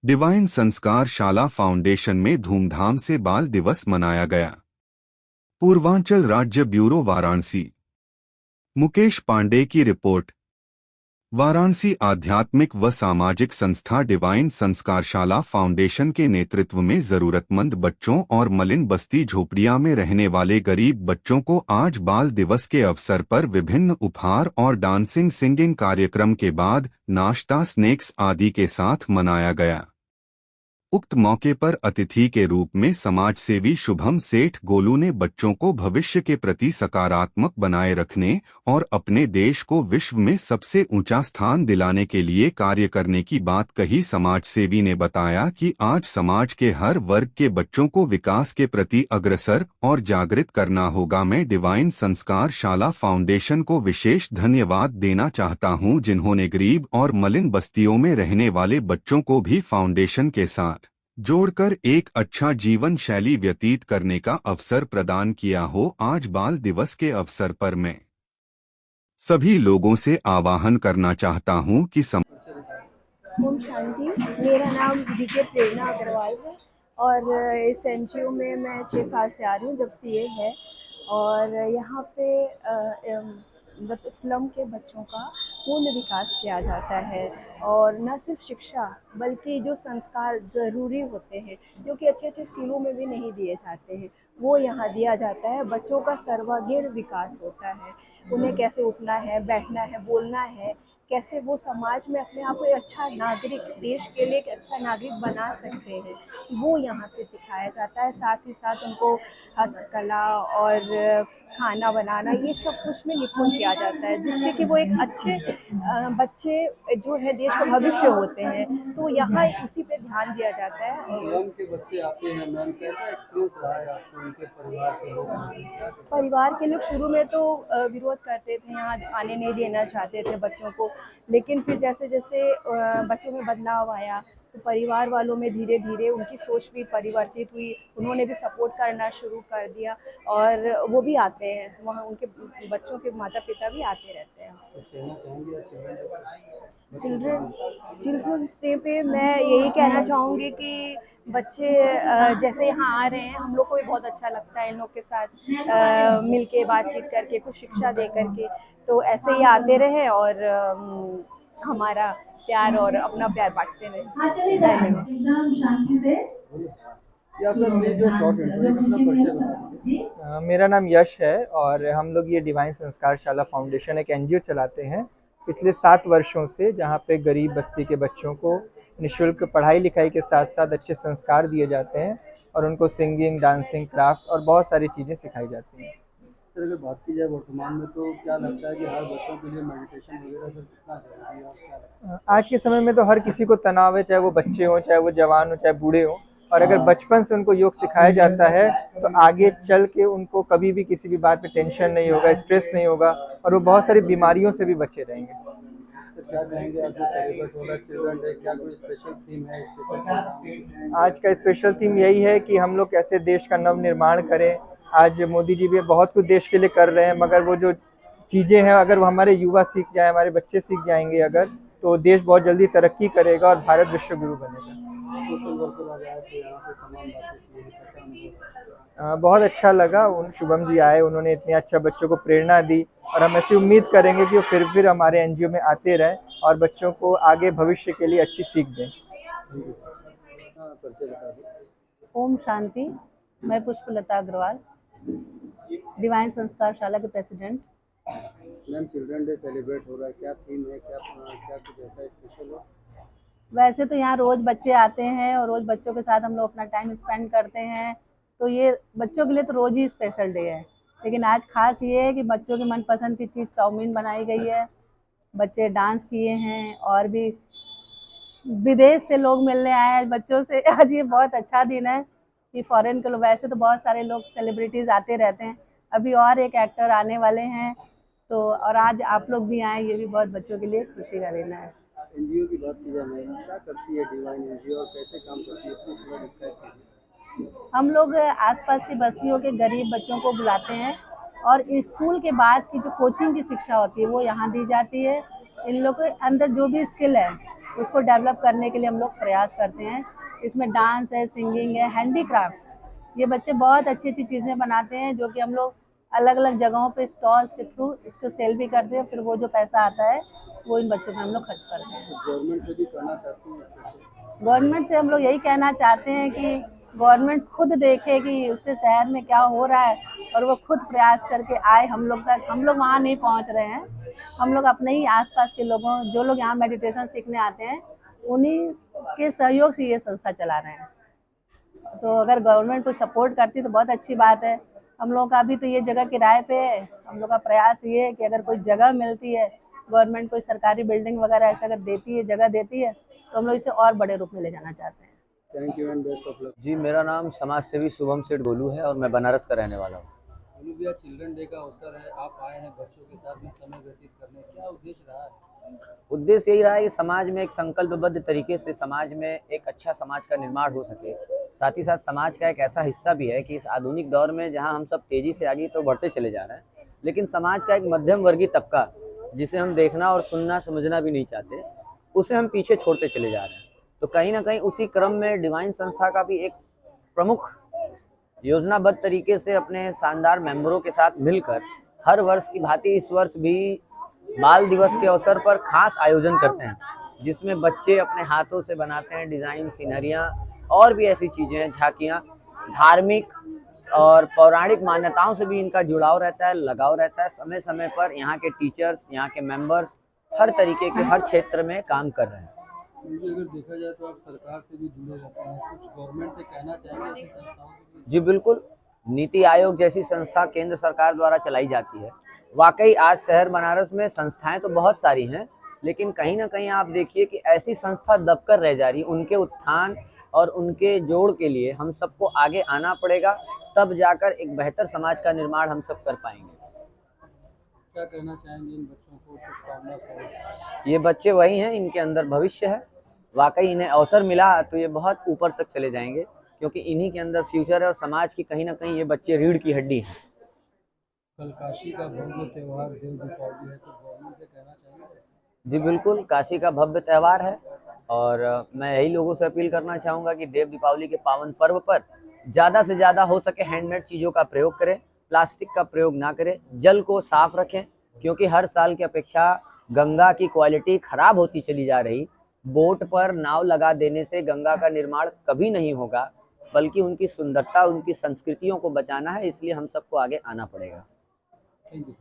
Divine संस्कार शाला foundation में धूमधाम से बाल दिवस मनाया गया। पूर्वांचल राज्य ब्यूरो वाराणसी। मुकेश पांडे की रिपोर्ट। वाराणसी आध्यात्मिक व सामाजिक संस्था डिवाइन संस्कारशाला फाउंडेशन के नेतृत्व में जरूरतमंद बच्चों और मलिन बस्ती झोपड़ियां में रहने वाले गरीब बच्चों को आज बाल दिवस के अवसर पर विभिन्न उपहार और डांसिंग सिंगिंग कार्यक्रम के बाद नाश्ता स्नैक्स आदि के साथ मनाया गया। उक्त मौके पर अतिथि के रूप में समाजसेवी शुभम सेठ गोलू ने बच्चों को भविष्य के प्रति सकारात्मक बनाए रखने और अपने देश को विश्व में सबसे ऊंचा स्थान दिलाने के लिए कार्य करने की बात कही। समाजसेवी ने बताया कि आज समाज के हर वर्ग के बच्चों को विकास के प्रति अग्रसर और जागृत करना होगा। मैं डिवाइन संस्कार शाला फाउंडेशन को विशेष धन्यवाद देना चाहता हूं, जिन्होंने गरीब और मलिन बस्तियों में रहने वाले बच्चों को भी फाउंडेशन के साथ जोड़कर एक अच्छा जीवन शैली व्यतीत करने का अवसर प्रदान किया हो। आज बाल दिवस के अवसर पर मैं सभी लोगों से आह्वान करना चाहता हूं कि ओम शांति। मेरा नाम डीके प्रेरणा अग्रवाल है और इस एनजीओ में मैं 6 साल से आ रही हूँ, जब सीए है। और यहाँ पे मतलब स्लम के बच्चों का पूर्ण विकास किया जाता है और न सिर्फ शिक्षा बल्कि जो संस्कार ज़रूरी होते हैं, जो कि अच्छे अच्छे स्कूलों में भी नहीं दिए जाते हैं, वो यहाँ दिया जाता है। बच्चों का सर्वांगीण विकास होता है, उन्हें कैसे उठना है, बैठना है, बोलना है, कैसे वो समाज में अपने आप को एक अच्छा नागरिक, देश के लिए एक अच्छा नागरिक बना सकते हैं, वो यहाँ पे सिखाया जाता है। साथ ही साथ उनको हस्तकला और खाना बनाना, ये सब कुछ में निपुण किया जाता है, जिससे कि वो एक अच्छे बच्चे जो है देश का भविष्य होते हैं। तो यहाँ उसी पे ध्यान दिया जाता है। मैम के बच्चे आते हैं, मैम कैसा एक्सपीरियंस रहा है आपको उनके परिवार के लोग? परिवार के लोग शुरू में तो विरोध करते थे, यहाँ आने नहीं देना चाहते थे बच्चों को, लेकिन फिर जैसे जैसे बच्चों में बदलाव आया तो परिवार वालों में धीरे धीरे उनकी सोच भी परिवर्तित हुई, उन्होंने भी सपोर्ट करना शुरू कर दिया और वो भी आते हैं वहाँ, उनके बच्चों के माता पिता भी आते रहते हैं। चिल्ड्रन चिल्ड्रंस डे पे मैं यही कहना चाहूँगी कि बच्चे जैसे यहाँ आ रहे हैं, हम लोग को भी बहुत अच्छा लगता है इन लोग के साथ मिल के बातचीत करके, कुछ शिक्षा दे करके। तो ऐसे ही आते रहे और हमारा प्यार और अपना प्यार बांटते रहे। धन्यवाद। एकदम शांति से। या सर प्लीज जो शॉर्ट इंट्रोडक्शन अपना परिचय बता दीजिए। मेरा नाम यश है और हम लोग ये डिवाइन संस्कार शाला फाउंडेशन एक एनजीओ चलाते हैं पिछले 7 वर्षों से, जहाँ पे गरीब बस्ती के बच्चों को निःशुल्क पढ़ाई लिखाई के साथ साथ अच्छे संस्कार दिए जाते हैं और उनको सिंगिंग, डांसिंग, क्राफ्ट और बहुत सारी चीज़ें सिखाई जाती हैं। सर अगर बात की जाए वर्तमान में, तो क्या लगता है कि हर बच्चों के लिए मेडिटेशन वगैरह सर कितना जरूरी है और क्या लगता है? आज के समय में तो हर किसी को तनाव है, चाहे वो बच्चे हों, चाहे वो जवान हो, चाहे बूढ़े हों, और अगर बचपन से उनको योग सिखाया जाता है तो आगे चल के उनको कभी भी किसी भी बात पे टेंशन नहीं होगा, स्ट्रेस नहीं होगा और वो बहुत सारी बीमारियों से भी बचे रहेंगे। सर क्या कहेंगे आप जो सेलिब्रेट हो रहा है चिल्ड्रन डे, क्या कोई स्पेशल थीम है? स्पेशल आज का स्पेशल थीम यही है कि हम लोग कैसे देश का नव निर्माण करें। आज मोदी जी भी बहुत कुछ देश के लिए कर रहे हैं, मगर वो जो चीज़ें हैं अगर वो हमारे युवा सीख जाए, हमारे बच्चे सीख जाएंगे अगर, तो देश बहुत जल्दी तरक्की करेगा और भारत विश्व गुरु बनेगा। सोशल वर्कर आ जाए तो यहाँ पे तमाम बातें की है, कैसा अनुभव? बहुत अच्छा लगा, उन शुभम जी आए, उन्होंने इतने अच्छा बच्चों को प्रेरणा दी और हम ऐसी उम्मीद करेंगे कि वो फिर हमारे एनजीओ में आते रहें और बच्चों को आगे भविष्य के लिए अच्छी सीख दें। हाँ, परिचय बता दीजिए। ओम शांति। मैं पुष्पलता अग्रवाल, डिवाइन संस्कार शाला के president. Ma'am children day celebrate हो रहा है, क्या थीम है, क्या क्या कुछ ऐसा स्पेशल है? वैसे तो यहाँ रोज़ बच्चे आते हैं और रोज़ बच्चों के साथ हम लोग अपना टाइम स्पेंड करते हैं, तो ये बच्चों के लिए तो रोज़ ही स्पेशल डे है। लेकिन आज खास ये है कि बच्चों की मनपसंद की चीज़ चाउमीन बनाई गई है, बच्चे डांस किए हैं और भी विदेश से लोग मिलने आए हैं बच्चों से। आज ये बहुत अच्छा दिन है कि फॉरेन के लोग, वैसे तो बहुत सारे लोग सेलिब्रिटीज़ आते रहते हैं, अभी और एक एक्टर आने वाले हैं, तो और आज आप लोग भी आए, ये भी बहुत बच्चों के लिए खुशी का दिन है। एनजीओ की बात की जाए मैम, क्या करती है डिवाइन एनजीओ और कैसे काम करती है, प्लीज थोड़ा डिस्क्राइब कीजिए। हम लोग आसपास की बस्तियों के गरीब बच्चों को बुलाते हैं और स्कूल के बाद की जो कोचिंग की शिक्षा होती है वो यहाँ दी जाती है। इन लोग के अंदर जो भी स्किल है उसको डेवलप करने के लिए हम लोग प्रयास करते हैं। इसमें डांस है, सिंगिंग है, हैंडीक्राफ्ट्स, ये बच्चे बहुत अच्छी अच्छी चीज़ें बनाते हैं जो कि हम लोग अलग अलग जगहों पे स्टॉल्स के थ्रू इसको सेल भी करते हैं। फिर वो जो पैसा आता है वो इन बच्चों में हम लोग खर्च करते हैं। गवर्नमेंट से भी करना चाहती हैं? गवर्नमेंट से हम लोग यही कहना चाहते हैं कि गवर्नमेंट खुद देखे कि उसके शहर में क्या हो रहा है और वो खुद प्रयास करके आए हम लोग तक। हम लोग वहाँ नहीं पहुँच रहे हैं, हम लोग अपने ही आसपास के लोगों, जो लोग यहाँ मेडिटेशन सीखने आते हैं, उन्हीं के सहयोग से ये संस्था चला रहे हैं। तो अगर गवर्नमेंट को सपोर्ट करती तो बहुत अच्छी बात है। हम लोग का अभी तो ये जगह किराए पे है। हम लोग का प्रयास ये है कि अगर कोई जगह मिलती है, गवर्नमेंट कोई सरकारी बिल्डिंग वगैरह ऐसा अगर देती है, जगह देती है, तो हम लोग इसे और बड़े रूप में ले जाना चाहते हैं। Thank you and best of luck. जी, मेरा नाम समाज सेवी शुभम सेठ गोलू है और मैं बनारस का रहने वाला हूँ। गोलू भैया, चिल्ड्रन डे का अवसर है, आप आए हैं बच्चों के साथ में समय व्यतीत करने, क्या उद्देश्य रहा है? उद्देश्य यही रहा है कि समाज में एक संकल्पबद्ध तरीके से समाज में एक अच्छा समाज का निर्माण हो सके। साथ ही साथ समाज का एक ऐसा हिस्सा भी है कि इस आधुनिक दौर में जहाँ हम सब तेज़ी से आगे तो बढ़ते चले जा रहे हैं, लेकिन समाज का एक मध्यम वर्गीय तबका, जिसे हम देखना और सुनना समझना भी नहीं चाहते, उसे हम पीछे छोड़ते चले जा रहे हैं। तो कहीं ना कहीं उसी क्रम में डिवाइन संस्था का भी एक प्रमुख योजनाबद्ध तरीके से अपने शानदार मेंबरों के साथ मिलकर हर वर्ष की भांति इस वर्ष भी बाल दिवस के अवसर पर खास आयोजन करते हैं, जिसमें बच्चे अपने हाथों से बनाते हैं डिज़ाइन, सीनरियाँ और भी ऐसी चीज़ें हैं, झांकियाँ। धार्मिक और पौराणिक मान्यताओं से भी इनका जुड़ाव रहता है, लगाव रहता है। समय समय पर यहाँ के टीचर्स, यहाँ के मेंबर्स हर तरीके के हर क्षेत्र में काम कर रहे हैं। मुझे अगर देखा जाए तो आप सरकार से भी जुड़े रहते हैं, कुछ गवर्नमेंट से कहना चाहेंगे ऐसी संस्थाओं के लिए? जी बिल्कुल, नीति आयोग जैसी संस्था केंद्र सरकार द्वारा चलाई जाती है। वाकई आज शहर बनारस में संस्थाएं तो बहुत सारी हैं, लेकिन कहीं ना कहीं आप देखिए कि ऐसी संस्था दबकर रह जा रही। उनके उत्थान और उनके जोड़ के लिए हम सबको आगे आना पड़ेगा, तब जाकर एक बेहतर समाज का निर्माण हम सब कर पाएंगे। क्या कहना चाहेंगे इन बच्चों को, शुभकामना करें? ये बच्चे वही हैं, इनके अंदर भविष्य है। वाकई इन्हें अवसर मिला तो ये बहुत ऊपर तक चले जाएंगे, क्योंकि इन्हीं के अंदर फ्यूचर है और समाज की कहीं ना कहीं ये बच्चे रीढ़ की हड्डी हैं। कल काशी का भव्य त्यौहार देव दीपावली है, तो गवर्नमेंट से कहना चाहेंगे? जी बिल्कुल, काशी का भव्य त्यौहार है और मैं यही लोगों से अपील करना चाहूँगा कि देव दीपावली के पावन पर्व पर ज़्यादा से ज़्यादा हो सके हैंडमेड चीज़ों का प्रयोग करें, प्लास्टिक का प्रयोग ना करें, जल को साफ रखें, क्योंकि हर साल की अपेक्षा गंगा की क्वालिटी खराब होती चली जा रही। बोट पर नाव लगा देने से गंगा का निर्माण कभी नहीं होगा, बल्कि उनकी सुंदरता, उनकी संस्कृतियों को बचाना है, इसलिए हम सबको आगे आना पड़ेगा। Thank you.